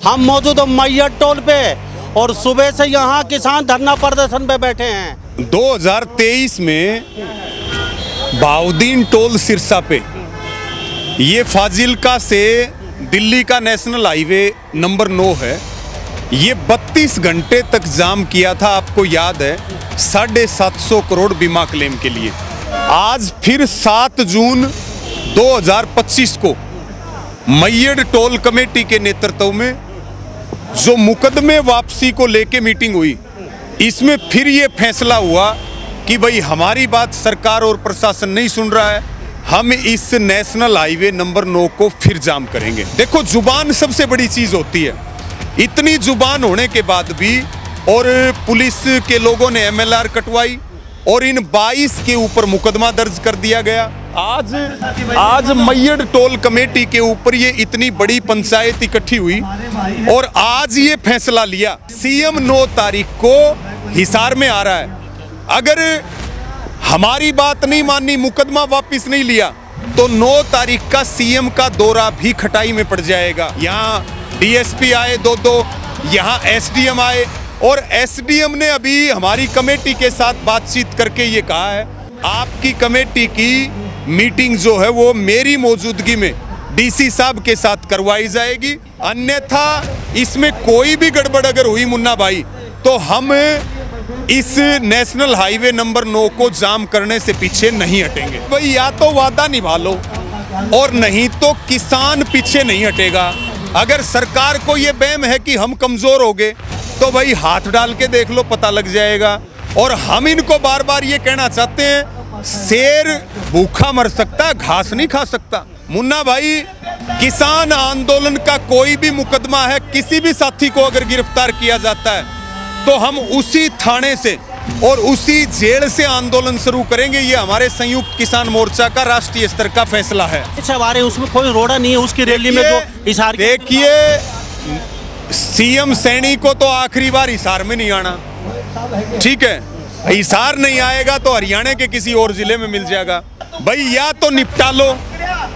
हम मौजूद मैयर टोल पे और सुबह से यहाँ किसान धरना प्रदर्शन पे बैठे हैं। 2023 में बहाउद्दीन टोल सिरसा पे ये फाजिल्का से दिल्ली का नेशनल हाईवे नंबर 9 है। ये 32 घंटे तक जाम किया था, आपको याद है, 750 करोड़ बीमा क्लेम के लिए। आज फिर 7 जून 2025 को मैयर टोल कमेटी के नेतृत्व में जो मुकदमे वापसी को लेके मीटिंग हुई, इसमें फिर ये फैसला हुआ कि भाई हमारी बात सरकार और प्रशासन नहीं सुन रहा है, हम इस नेशनल हाईवे नंबर 9 को फिर जाम करेंगे। देखो, जुबान सबसे बड़ी चीज होती है। इतनी जुबान होने के बाद भी और पुलिस के लोगों ने एमएलआर कटवाई और इन 22 के ऊपर मुकदमा दर्ज कर दिया गया। आज मैयर टोल कमेटी के ऊपर ये इतनी बड़ी पंचायत इकट्ठी हुई और आज ये फैसला लिया। सीएम 9 तारीख को हिसार में आ रहा है। अगर हमारी बात नहीं मानी, मुकदमा वापस नहीं लिया, तो 9 तारीख का सीएम का दौरा भी खटाई में पड़ जाएगा। यहाँ डीएसपी आए दो, यहाँ एसडीएम आए और एसडीएम ने अभी हमारी कमेटी के साथ बातचीत करके ये कहा है, आपकी कमेटी की मीटिंग जो है वो मेरी मौजूदगी में डीसी साहब के साथ करवाई जाएगी, अन्यथा इसमें कोई भी गड़बड़ अगर हुई मुन्ना भाई, तो हम इस नेशनल हाईवे नंबर 9 को जाम करने से पीछे नहीं हटेंगे। भाई या तो वादा निभा लो और नहीं तो किसान पीछे नहीं हटेगा। अगर सरकार को ये वहम है कि हम कमजोर हो गए, तो भाई हाथ डाल के देख लो, पता लग जाएगा। और हम इनको बार बार ये कहना चाहते हैं, शेर भूखा मर सकता, घास नहीं खा सकता। मुन्ना भाई, किसान आंदोलन का कोई भी मुकदमा है, किसी भी साथी को अगर गिरफ्तार किया जाता है तो हम उसी थाने से और उसी जेल से आंदोलन शुरू करेंगे। ये हमारे संयुक्त किसान मोर्चा का राष्ट्रीय स्तर का फैसला है। हमारे उसमें कोई रोड़ा नहीं है, उसकी रैली में जो हिसार, देखिए, सीएम सैनी को तो आखिरी बार हिसार में नहीं आना, ठीक है, हिसार नहीं आएगा तो हरियाणा के किसी और जिले में मिल जाएगा। भाई या तो निपटा लो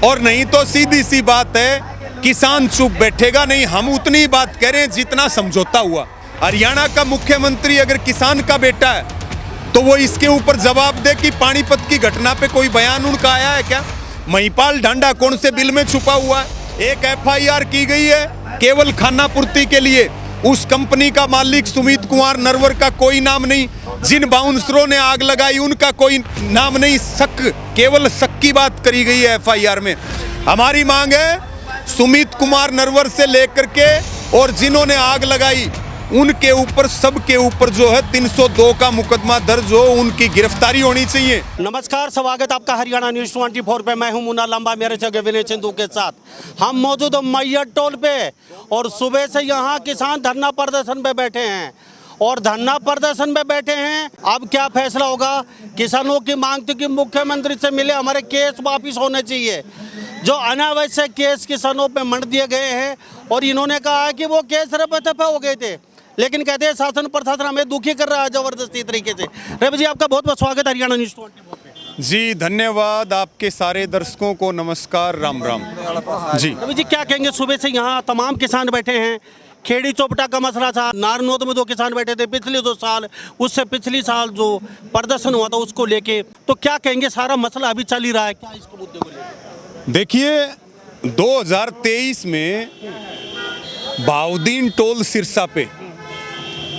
और नहीं तो सीधी सी बात है, किसान चुप बैठेगा नहीं। हम उतनी बात कह रहे हैं जितना समझौता हुआ। हरियाणा का मुख्यमंत्री अगर किसान का बेटा है तो वो इसके ऊपर जवाब दे कि पानीपत की घटना पे कोई बयान उनका आया है क्या? महिपाल ढांडा कौन से बिल में छुपा हुआ है? एक एफआईआर की गई है केवल खाना पूर्ति के लिए। उस कंपनी का मालिक सुमित कुमार नरवर का कोई नाम नहीं, जिन बाउंसरों ने आग लगाई उनका कोई नाम नहीं, शक, केवल शक की बात करी गई है एफआईआर में। हमारी मांग है, सुमित कुमार नरवर से लेकर के और जिन्होंने आग लगाई उनके ऊपर, सबके ऊपर जो है 302 का मुकदमा दर्ज हो, उनकी गिरफ्तारी होनी चाहिए। नमस्कार, स्वागत आपका हरियाणा न्यूज 24 पे। मैं हूं मुन्ना लंबा, मेरे जगह विनय चंदू के साथ। हम मौजूद मैयर टोल पे और सुबह से यहाँ किसान धरना प्रदर्शन पे बैठे हैं और धरना प्रदर्शन पे बैठे हैं। अब क्या फैसला होगा? किसानों की मांग थी कि मुख्यमंत्री से मिले, हमारे केस वापिस होने चाहिए। जो अनावश्यक केस किसानों पे मंड दिए गए हैं और इन्होंने कहा है कि वो केस रफे-दफे हो गए थे, लेकिन कहते हैं शासन प्रशासन हमें दुखी कर रहा है जबरदस्ती तरीके से। रवि जी, आपका बहुत बहुत स्वागत है हरियाणा न्यूज 24 पे। जी धन्यवाद, आपके सारे दर्शकों को नमस्कार, राम राम जी। रवि जी, क्या कहेंगे? सुबह से यहाँ तमाम किसान बैठे हैं। खेड़ी चौपटा का मसला था, नारनौद में 2 किसान बैठे थे पिछले 2 साल, उससे पिछली साल जो प्रदर्शन हुआ था उसको लेके, तो क्या कहेंगे? सारा मसला अभी चल ही रहा है, क्या इसको मुद्दे को लेकर? देखिए, 2023 में बहाउद्दीन टोल सिरसा पे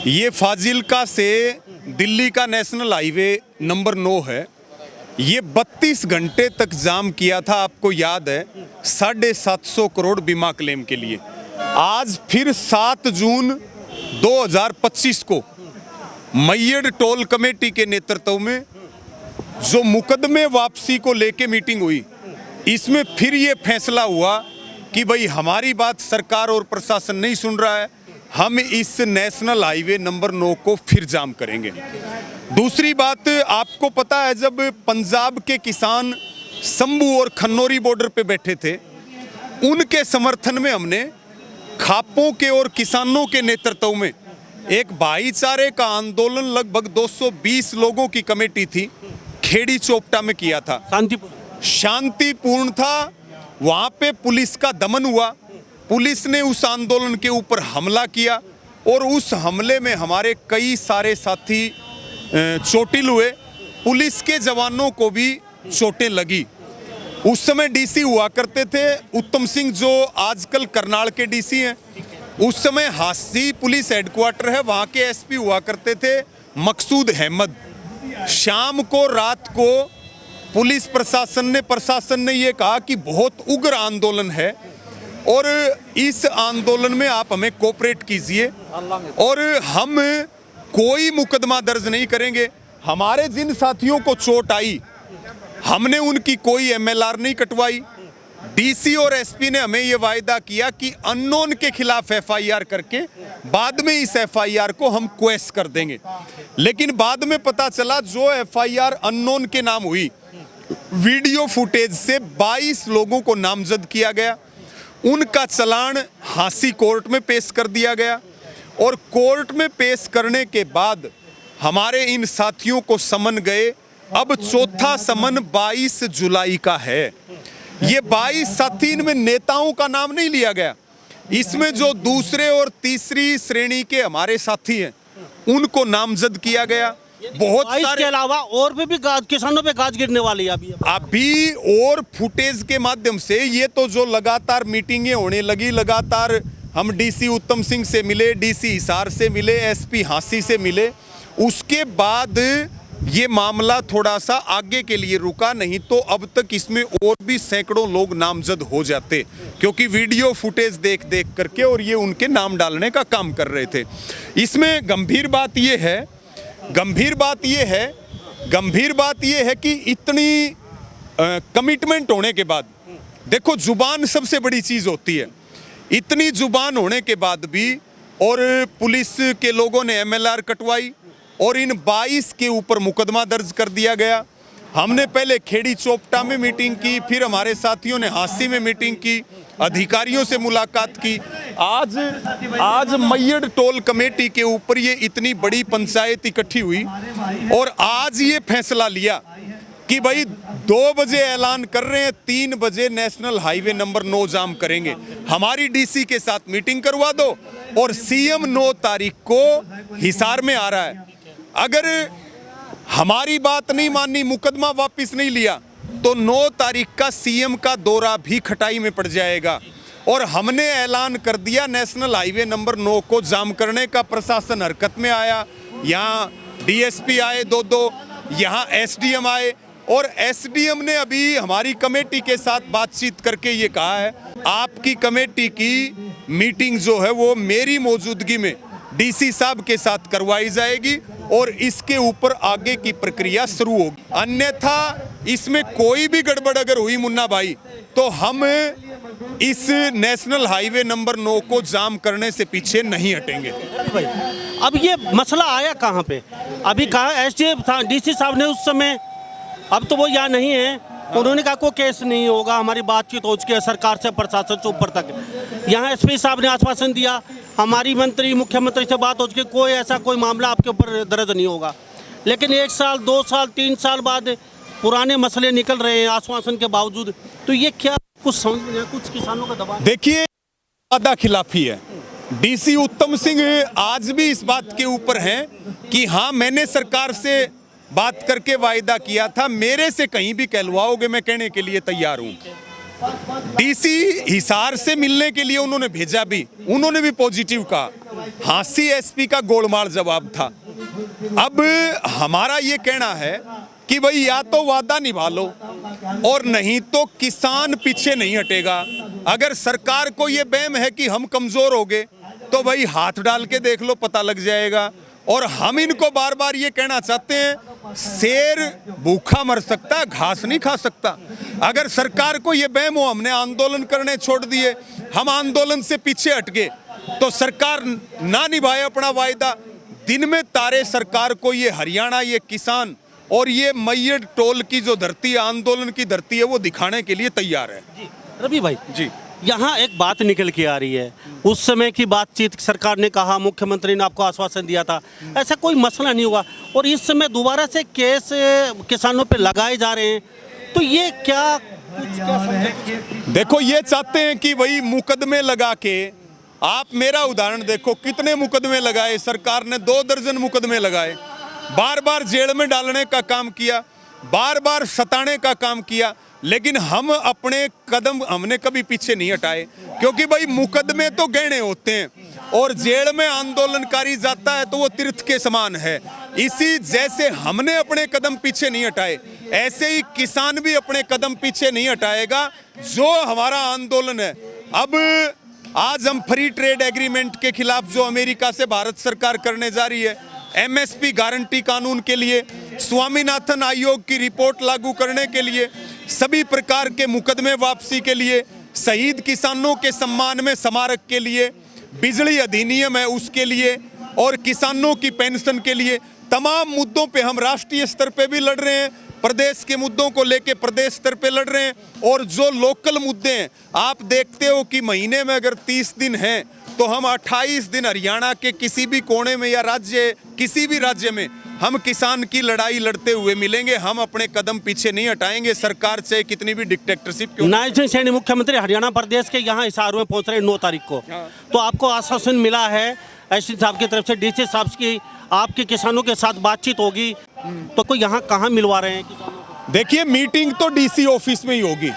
ये फाजिल्का से दिल्ली का नेशनल हाईवे नंबर 9 है। ये 32 घंटे तक जाम किया था, आपको याद है, 750 करोड़ बीमा क्लेम के लिए। आज फिर 7 जून 2025 को मैयर टोल कमेटी के नेतृत्व में जो मुकदमे वापसी को लेके मीटिंग हुई, इसमें फिर ये फैसला हुआ कि भाई हमारी बात सरकार और प्रशासन नहीं सुन रहा है, हम इस नेशनल हाईवे नंबर 9 को फिर जाम करेंगे। दूसरी बात, आपको पता है, जब पंजाब के किसान शंभू और खन्नौरी बॉर्डर पे बैठे थे, उनके समर्थन में हमने खापों के और किसानों के नेतृत्व में एक भाईचारे का आंदोलन, लगभग 220 लोगों की कमेटी थी, खेड़ी चौपटा में किया था। शांतिपूर्ण था। वहां पे पुलिस का दमन हुआ पुलिस ने उस आंदोलन के ऊपर हमला किया और उस हमले में हमारे कई सारे साथी चोटिल हुए, पुलिस के जवानों को भी चोटें लगी। उस समय डीसी हुआ करते थे उत्तम सिंह, जो आजकल करनाल के डीसी हैं। उस समय हांसी पुलिस हेडक्वार्टर है, वहाँ के एसपी हुआ करते थे मकसूद अहमद। शाम को रात को पुलिस प्रशासन ने ये कहा कि बहुत उग्र आंदोलन है और इस आंदोलन में आप हमें कोऑपरेट कीजिए और हम कोई मुकदमा दर्ज नहीं करेंगे। हमारे जिन साथियों को चोट आई, हमने उनकी कोई एमएलआर नहीं कटवाई। डीसी और एसपी ने हमें यह वायदा किया कि अननोन के खिलाफ एफआईआर करके बाद में इस एफआईआर को हम क्वेश कर देंगे। लेकिन बाद में पता चला जो एफआईआर अननोन के नाम हुई, वीडियो फुटेज से 22 लोगों को नामजद किया गया। उनका चलान हांसी कोर्ट में पेश कर दिया गया और कोर्ट में पेश करने के बाद हमारे इन साथियों को समन गए। अब चौथा समन 22 जुलाई का है। ये 22 साथी, इनमें नेताओं का नाम नहीं लिया गया। इसमें जो दूसरे और तीसरी श्रेणी के हमारे साथी हैं उनको नामजद किया गया। बहुत सारे के अलावा और भी किसानों पे गाज गिरने वाली है अभी और फुटेज के माध्यम से। ये तो जो लगातार मीटिंगें होने लगी, लगातार हम डीसी उत्तम सिंह से मिले, डीसी हिसार से मिले, एसपी हांसी से मिले, उसके बाद ये मामला थोड़ा सा आगे के लिए रुका। नहीं तो अब तक इसमें और भी सैकड़ों लोग नामजद हो जाते, क्योंकि वीडियो फुटेज देख देख करके और ये उनके नाम डालने का काम कर रहे थे। इसमें गंभीर बात ये है कि इतनी कमिटमेंट होने के बाद, देखो जुबान सबसे बड़ी चीज होती है, इतनी जुबान होने के बाद भी और पुलिस के लोगों ने एमएलआर कटवाई और इन 22 के ऊपर मुकदमा दर्ज कर दिया गया। हमने पहले खेड़ी चोपटा में मीटिंग की, फिर हमारे साथियों ने हांसी में मीटिंग की, अधिकारियों से मुलाकात की। आज मैयड़ टोल कमेटी के ऊपर ये इतनी बड़ी पंचायत इकट्ठी हुई और आज ये फैसला लिया कि भाई 2 बजे ऐलान कर रहे हैं, 3 बजे नेशनल हाईवे नंबर 9 जाम करेंगे। हमारी डीसी के साथ मीटिंग करवा दो और सीएम 9 तारीख को हिसार में आ रहा है। अगर हमारी बात नहीं मानी, मुकदमा वापस नहीं लिया, तो 9 तारीख का सीएम का दौरा भी खटाई में पड़ जाएगा। और हमने ऐलान कर दिया नेशनल हाईवे नंबर 9 को जाम करने का। प्रशासन हरकत में आया, यहाँ डीएसपी आए 2-2, यहाँ एसडीएम आए और एसडीएम ने अभी हमारी कमेटी के साथ बातचीत करके ये कहा है आपकी कमेटी की मीटिंग जो है वो मेरी मौजूदगी में डीसी साहब के साथ करवाई जाएगी और इसके ऊपर आगे की प्रक्रिया शुरू होगी। अन्यथा इसमें कोई भी गड़बड़ अगर हुई मुन्ना भाई, तो हम इस नेशनल हाईवे नंबर 9 को जाम करने से पीछे नहीं हटेंगे। अब ये मसला आया कहाँ पे? अभी कहा एसडीएम डीसी साहब ने उस समय, अब तो वो यहाँ नहीं है, उन्होंने कहा कोई केस नहीं होगा, हमारी बातचीत हो चुकी है सरकार से प्रशासन से ऊपर तक। यहाँ एसपी साहब ने आश्वासन दिया, हमारी मंत्री मुख्यमंत्री से बात हो चुकी, कोई ऐसा कोई मामला आपके ऊपर दर्ज नहीं होगा। लेकिन 1 साल 2 साल 3 साल बाद पुराने मसले निकल रहे हैं आश्वासन के बावजूद। तो ये क्या कुछ समझ में नहीं, कुछ किसानों का दबाव। देखिए वादा खिलाफी है। डीसी उत्तम सिंह आज भी इस बात के ऊपर हैं कि हाँ मैंने सरकार से बात करके वायदा किया था, मेरे से कहीं भी कहलवाओगे मैं कहने के लिए तैयार हूं। डीसी हिसार से मिलने के लिए उन्होंने भेजा भी, उन्होंने भी पॉजिटिव कहा। हांसी एसपी का गोलमाल जवाब था। अब हमारा ये कहना है कि भाई या तो वादा निभा लो और नहीं तो किसान पीछे नहीं हटेगा। अगर सरकार को ये वहम है कि हम कमजोर हो गए तो भाई हाथ डाल के देख लो, पता लग जाएगा। और हम इनको बार बार ये कहना चाहते हैं, शेर भूखा मर सकता, घास नहीं खा सकता। अगर सरकार को ये वहम हो हमने आंदोलन करने छोड़ दिए, हम आंदोलन से पीछे हट गए, तो सरकार ना निभाए अपना वायदा। दिन में तारे सरकार को ये हरियाणा, ये किसान और ये मैयड़ टोल की जो धरती है, आंदोलन की धरती है, वो दिखाने के लिए तैयार है। जी रवि भाई जी, यहाँ एक बात निकल के आ रही है, उस समय की बातचीत सरकार ने कहा, मुख्यमंत्री ने आपको आश्वासन दिया था, ऐसा कोई मसला नहीं हुआ और इस समय दोबारा से केस किसानों पे लगाए जा रहे हैं। तो ये क्या देखो ये चाहते हैं कि वही मुकदमे लगा के, आप मेरा उदाहरण देखो, कितने मुकदमे लगाए सरकार ने, 2 दर्जन मुकदमे लगाए, बार बार जेल में डालने का काम किया, बार बार सताने का काम किया, लेकिन हम अपने कदम हमने कभी पीछे नहीं हटाए, क्योंकि भाई मुकदमे तो गहने होते हैं और जेल में आंदोलनकारी जाता है तो वो तीर्थ के समान है। इसी जैसे हमने अपने कदम पीछे नहीं हटाए, ऐसे ही किसान भी अपने कदम पीछे नहीं हटाएगा। जो हमारा आंदोलन है, अब आज हम फ्री ट्रेड एग्रीमेंट के खिलाफ जो अमेरिका से भारत सरकार करने जा रही है, एमएसपी गारंटी कानून के लिए, स्वामीनाथन आयोग की रिपोर्ट लागू करने के लिए, सभी प्रकार के मुकदमे वापसी के लिए, शहीद किसानों के सम्मान में स्मारक के लिए, बिजली अधिनियम है उसके लिए, और किसानों की पेंशन के लिए, तमाम मुद्दों पे हम राष्ट्रीय स्तर पे भी लड़ रहे हैं, प्रदेश के मुद्दों को लेके प्रदेश स्तर पे लड़ रहे हैं। और जो लोकल मुद्दे हैं, आप देखते हो कि महीने में अगर 30 दिन हैं तो हम 28 दिन हरियाणा के किसी भी कोने में या राज्य, किसी भी राज्य में हम किसान की लड़ाई लड़ते हुए मिलेंगे। हम अपने कदम पीछे नहीं हटाएंगे, सरकार से कितनी भी डिक्टेटरशिप क्यों। नायब सिंह सैनी मुख्यमंत्री हरियाणा प्रदेश के यहाँ हिसार में पहुंच रहे हैं 9 तारीख को, तो आपको आश्वासन मिला है एसडी साहब की तरफ से, डीसी साहब की आपके किसानों के साथ बातचीत होगी, तो कोई यहाँ कहाँ मिलवा रहे हैं किसानों को? देखिए चार्टिंग तो डीसी ऑफिस में ही होगी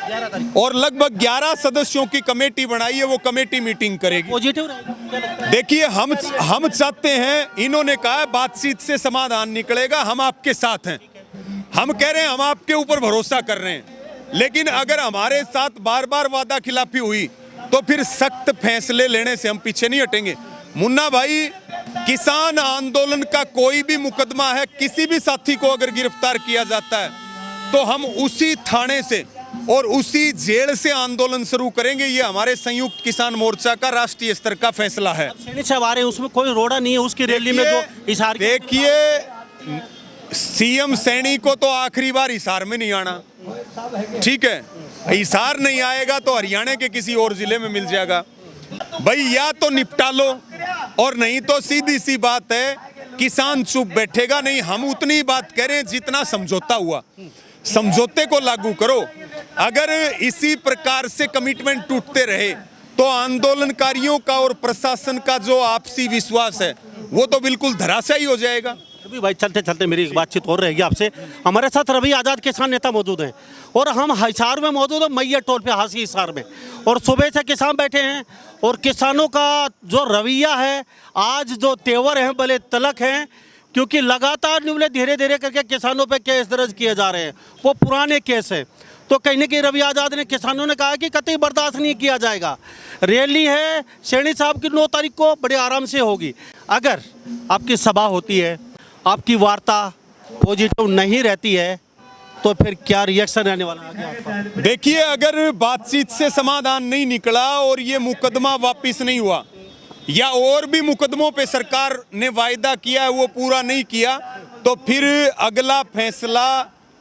और लगभग 11 सदस्यों की कमेटी बनाई है, वो कमेटी मीटिंग करेगी। पॉजिटिव रहेगा। देखिए हम चाहते हैं, इन्होंने कहा बातचीत से समाधान निकलेगा, हम आपके साथ हैं। हम कह रहे हैं हम आपके ऊपर भरोसा कर रहे हैं, लेकिन अगर हमारे साथ बार बार वादा खिलाफी हुई तो फिर सख्त फैसले लेने से हम पीछे नहीं हटेंगे। मुन्ना भाई, किसान आंदोलन का कोई भी मुकदमा है, किसी भी साथी को अगर गिरफ्तार किया जाता है तो हम उसी थाने से और उसी जेल से आंदोलन शुरू करेंगे। ये हमारे संयुक्त किसान मोर्चा का राष्ट्रीय स्तर का फैसला है। सैनी साहब आ रहे हैं, उसमें कोई रोड़ा नहीं है, उसकी रैली में जो हिसार। देखिए सीएम सैनी को तो आखिरी बार हिसार में नहीं आना, ठीक है, हिसार नहीं आएगा तो हरियाणा के किसी और जिले में मिल जाएगा भाई, या तो निपटा लो और नहीं तो सीधी सी बात है किसान चुप बैठेगा नहीं। हम उतनी बात कह रहे हैं जितना समझौता हुआ, समझौते को लागू करो। अगर इसी प्रकार से कमिटमेंट टूटते रहे तो आंदोलनकारियों का और प्रशासन का जो आपसी विश्वास है वो तो बिल्कुल धराशायी हो जाएगा। रवि भाई, चलते चलते मेरी एक बातचीत और रहेगी आपसे। हमारे साथ रवि आज़ाद किसान नेता मौजूद हैं और हम हिसार में मौजूद हैं, मैया टोल पे हासी हिसार में, और सुबह से किसान बैठे हैं और किसानों का जो रवैया है, आज जो तेवर हैं बड़े तलक हैं, क्योंकि लगातार धीरे धीरे करके किसानों पे केस दर्ज किए जा रहे हैं, वो पुराने केस हैं। तो कहीं ना कहीं रवि आज़ाद ने, किसानों ने कहा कि कतई बर्दाश्त नहीं किया जाएगा। रैली है सैनी साहब की 9 तारीख को, बड़े आराम से होगी। अगर आपकी सभा होती है, आपकी वार्ता पॉजिटिव नहीं रहती है, तो फिर क्या रिएक्शन रहने वाला है आपका? देखिए अगर बातचीत से समाधान नहीं निकला और ये मुकदमा वापस नहीं हुआ, या और भी मुकदमों पे सरकार ने वायदा किया है वो पूरा नहीं किया, तो फिर अगला फैसला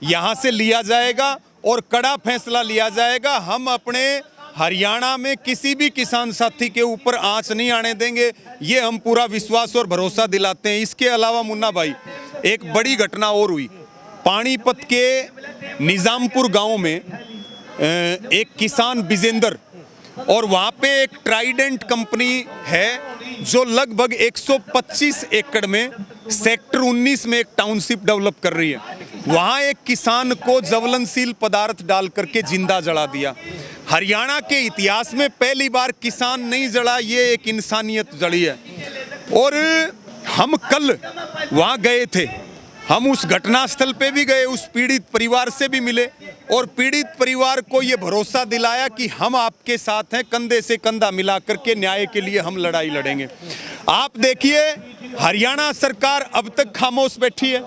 यहाँ से लिया जाएगा और कड़ा फैसला लिया जाएगा। हम अपने हरियाणा में किसी भी किसान साथी के ऊपर आंच नहीं आने देंगे, ये हम पूरा विश्वास और भरोसा दिलाते हैं। इसके अलावा मुन्ना भाई, एक बड़ी घटना और हुई, पानीपत के निजामपुर गांव में एक किसान विजेंद्र, और वहाँ पे एक ट्राइडेंट कंपनी है जो लगभग 125 एकड़ में सेक्टर 19 में एक टाउनशिप डेवलप कर रही है। वहाँ एक किसान को ज्वलनशील पदार्थ डाल करके जिंदा जला दिया। हरियाणा के इतिहास में पहली बार किसान नहीं जला, ये एक इंसानियत जली है। और हम कल वहाँ गए थे, हम उस घटनास्थल पे भी गए, उस पीड़ित परिवार से भी मिले और पीड़ित परिवार को ये भरोसा दिलाया कि हम आपके साथ हैं, कंधे से कंधा मिला करके न्याय के लिए हम लड़ाई लड़ेंगे। आप देखिए हरियाणा सरकार अब तक खामोश बैठी है,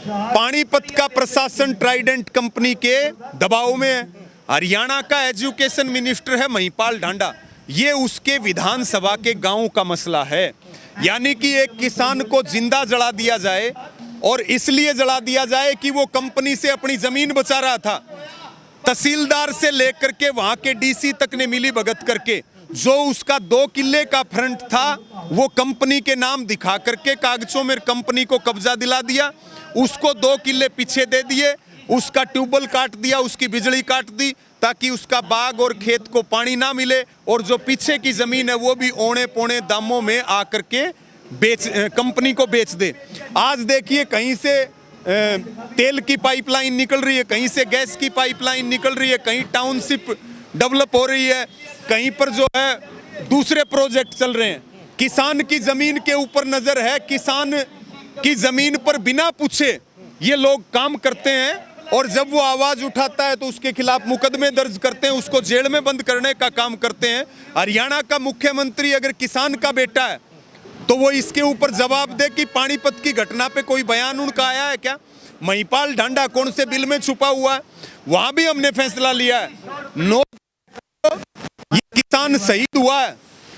पानीपत का प्रशासन ट्राइडेंट कंपनी के दबाव में है, हरियाणा का एजुकेशन मिनिस्टर है महिपाल ढांडा, ये उसके विधानसभा के गांव का मसला है। यानी कि एक किसान को जिंदा जला दिया जाए, और इसलिए जला दिया जाए कि वो कंपनी से अपनी जमीन बचा रहा था। तहसीलदार से लेकर के वहां के डीसी तक ने मिली भगत करके जो उसका 2 किल्ले का फ्रंट था वो कंपनी के नाम दिखा करके कागजों में कंपनी को कब्जा दिला दिया, उसको 2 किल्ले पीछे दे दिए, उसका ट्यूबवेल काट दिया, उसकी बिजली काट दी, ताकि उसका बाग और खेत को पानी ना मिले और जो पीछे की ज़मीन है वो भी औने पौने दामों में आकर के कंपनी को बेच दे। आज देखिए कहीं से तेल की पाइपलाइन निकल रही है, कहीं से गैस की पाइपलाइन निकल रही है, कहीं टाउनशिप डेवलप हो रही है, कहीं पर जो है दूसरे प्रोजेक्ट चल रहे हैं। किसान की ज़मीन के ऊपर नज़र है, किसान की ज़मीन पर बिना पूछे ये लोग काम करते हैं और जब वो आवाज़ उठाता है तो उसके खिलाफ मुकदमे दर्ज करते हैं, उसको जेल में बंद करने का काम करते हैं। हरियाणा का मुख्यमंत्री अगर किसान का बेटा है तो वो इसके ऊपर जवाब दे कि पानीपत की घटना पे कोई बयान उनका आया है क्या? महिपाल ढांडा कौन से बिल में छुपा हुआ है? वहां भी हमने फैसला लिया है। ये किसान शहीद हुआ है,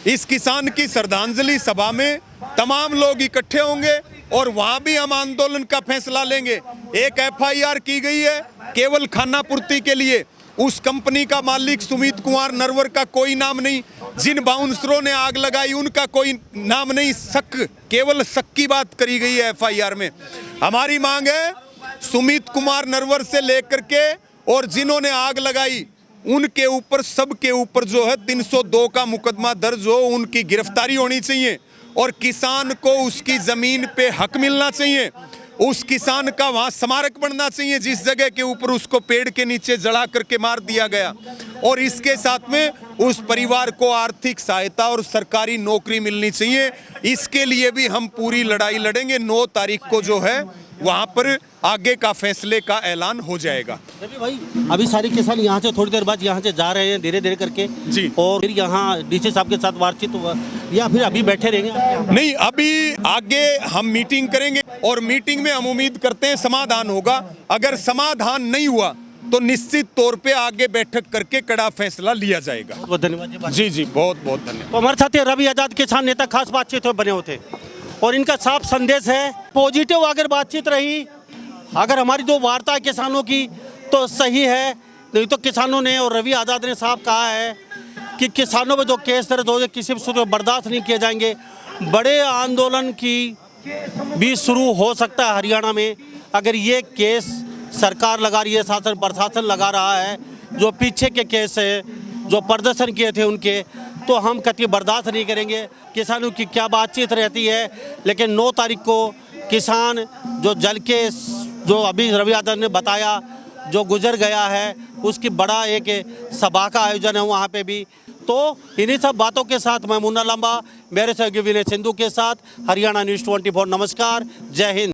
इस किसान की श्रद्धांजलि सभा में तमाम लोग इकट्ठे होंगे और वहां भी हम आंदोलन का फैसला लेंगे। एक एफआईआर की गई है केवल खाना पूर्ति के लिए। उस कंपनी का मालिक सुमित कुमार नरवर का कोई नाम नहीं, जिन बाउंसरों ने आग लगाई उनका कोई नाम नहीं, केवल शक की बात करी गई है एफआईआर में। हमारी मांग है सुमित कुमार नरवर से लेकर के और जिन्होंने आग लगाई उनके ऊपर, सबके ऊपर जो है 302 का मुकदमा दर्ज हो, उनकी गिरफ्तारी होनी चाहिए और किसान को उसकी जमीन पे हक मिलना चाहिए। उस किसान का वहां स्मारक बनना चाहिए जिस जगह के ऊपर उसको पेड़ के नीचे जला करके मार दिया गया, और इसके साथ में उस परिवार को आर्थिक सहायता और सरकारी नौकरी मिलनी चाहिए। इसके लिए भी हम पूरी लड़ाई लड़ेंगे। 9 तारीख को जो है वहां पर आगे का फैसले का ऐलान हो जाएगा। रवि भाई, अभी सारे किसान यहाँ से थोड़ी देर बाद यहाँ से जा रहे हैं धीरे धीरे करके जी, और फिर यहाँ डीसी साहब के साथ बातचीत हुआ या फिर अभी बैठे रहेंगे? नहीं, अभी आगे हम मीटिंग करेंगे और मीटिंग में हम उम्मीद करते हैं समाधान होगा। अगर समाधान नहीं हुआ तो निश्चित तौर पे आगे बैठक करके कड़ा फैसला लिया जाएगा। बहुत धन्यवाद जी जी, बहुत बहुत धन्यवाद। तो हमारे साथ रवि आजाद किसान नेता खास बातचीत में बने होते और इनका साफ संदेश है पॉजिटिव। अगर बातचीत रही, अगर हमारी जो वार्ता है किसानों की तो सही है, नहीं तो किसानों ने और रवि आजाद ने साफ कहा है कि किसानों पे जो केस दर्ज हो किसी भी सूरत में बर्दाश्त नहीं किए जाएंगे। बड़े आंदोलन की भी शुरू हो सकता है हरियाणा में अगर ये केस सरकार लगा रही है, शासन प्रशासन लगा रहा है। जो पीछे के केस है, जो प्रदर्शन किए थे उनके, तो हम कतई बर्दाश्त नहीं करेंगे। किसानों की क्या बातचीत रहती है, लेकिन 9 तारीख को किसान जो जल के, जो अभी रवि आजाद ने बताया, जो गुजर गया है, उसकी बड़ा एक सभा का आयोजन है वहाँ पे भी। तो इन्हीं सब बातों के साथ मैं मुन्ना लंबा, मेरे सहयोगी विनय सिंधु के साथ हरियाणा न्यूज़ 24। नमस्कार, जय हिंद।